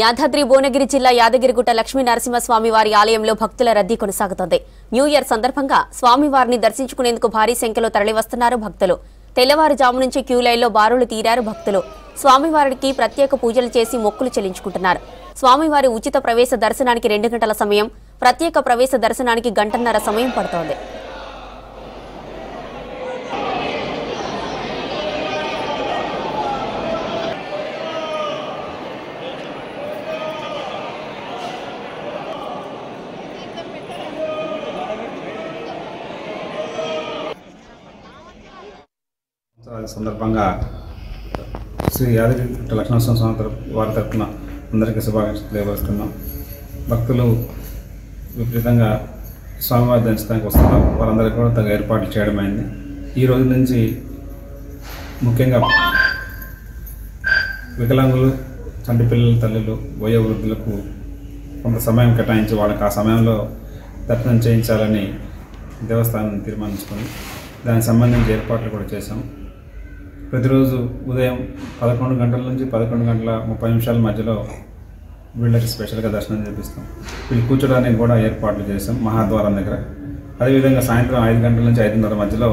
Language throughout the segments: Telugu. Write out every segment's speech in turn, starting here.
యాదాద్రి భువనగిరి జిల్లా యాదగిరిగుట్ట లక్ష్మీ నరసింహస్వామి వారి ఆలయంలో భక్తుల రద్దీ కొనసాగుతోంది. న్యూ ఇయర్ సందర్భంగా స్వామివారిని దర్శించుకునేందుకు భారీ సంఖ్యలో తరలివస్తున్నారు భక్తులు. తెల్లవారుజాము నుంచి క్యూ లైన్లో బారులు తీరారు భక్తులు. స్వామివారికి ప్రత్యేక పూజలు చేసి మొక్కులు చెల్లించుకుంటున్నారు. స్వామివారి ఉచిత ప్రవేశ దర్శనానికి 2 గంటల సమయం, ప్రత్యేక ప్రవేశ దర్శనానికి గంటన్నర సమయం పడుతోంది. సందర్భంగా శ్రీ యాదగిరిగుట్ట లక్ష్మీనరసింహస్వామి వారి తరఫున అందరికీ శుభాకాంక్షలు తెలియజేస్తున్నాం. భక్తులు విపరీతంగా స్వామివారి దర్శనానికి వస్తున్నారు. వారందరికీ కూడా తగ్గ ఏర్పాట్లు చేయడమైంది. ఈ రోజు నుంచి ముఖ్యంగా వికలాంగులు, చంటి పిల్లల తల్లులు, వయోవృద్ధులకు కొంత సమయం కేటాయించి వాళ్ళకి ఆ సమయంలో దర్శనం చేయించాలని దేవస్థానం తీర్మానించుకొని దానికి సంబంధించి ఏర్పాట్లు కూడా చేశాం. ప్రతిరోజు ఉదయం 11 గంటల నుంచి 11 గంటల 30 నిమిషాల మధ్యలో వీళ్ళకి స్పెషల్గా దర్శనం చేపిస్తాం. వీళ్ళు కూర్చోడానికి కూడా ఏర్పాట్లు చేసాం మహాద్వారం దగ్గర. అదేవిధంగా సాయంత్రం 5 గంటల నుంచి 5:30 మధ్యలో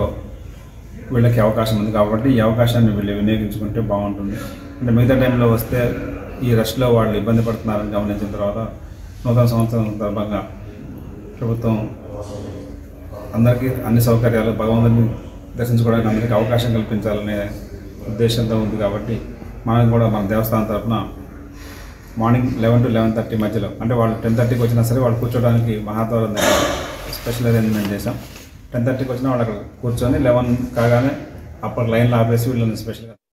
వీళ్ళకి అవకాశం ఉంది కాబట్టి ఈ అవకాశాన్ని వీళ్ళు వినియోగించుకుంటే బాగుంటుంది. అంటే మిగతా టైంలో వస్తే ఈ రష్లో వాళ్ళు ఇబ్బంది పడుతున్నారని గమనించిన తర్వాత నూతన సంవత్సరం సందర్భంగా ప్రభుత్వం అందరికీ అన్ని సౌకర్యాలు, భగవంతుని దర్శించుకోవడానికి అందరికీ అవకాశం కల్పించాలనే ఉద్దేశంతో ఉంది. కాబట్టి మనం కూడా మన దేవస్థానం తరఫున మార్నింగ్ 11 to 11:30 మధ్యలో, అంటే వాళ్ళు 10:30కి వచ్చినా సరే వాళ్ళు కూర్చోడానికి మహాద్వారం దగ్గర స్పెషల్ అరేంజ్మెంట్ చేసాం. 10:30కి వచ్చినా వాళ్ళు అక్కడ కూర్చొని 11 కాగానే అప్పటి లైన్లో ఆపేసి వీళ్ళని స్పెషల్గా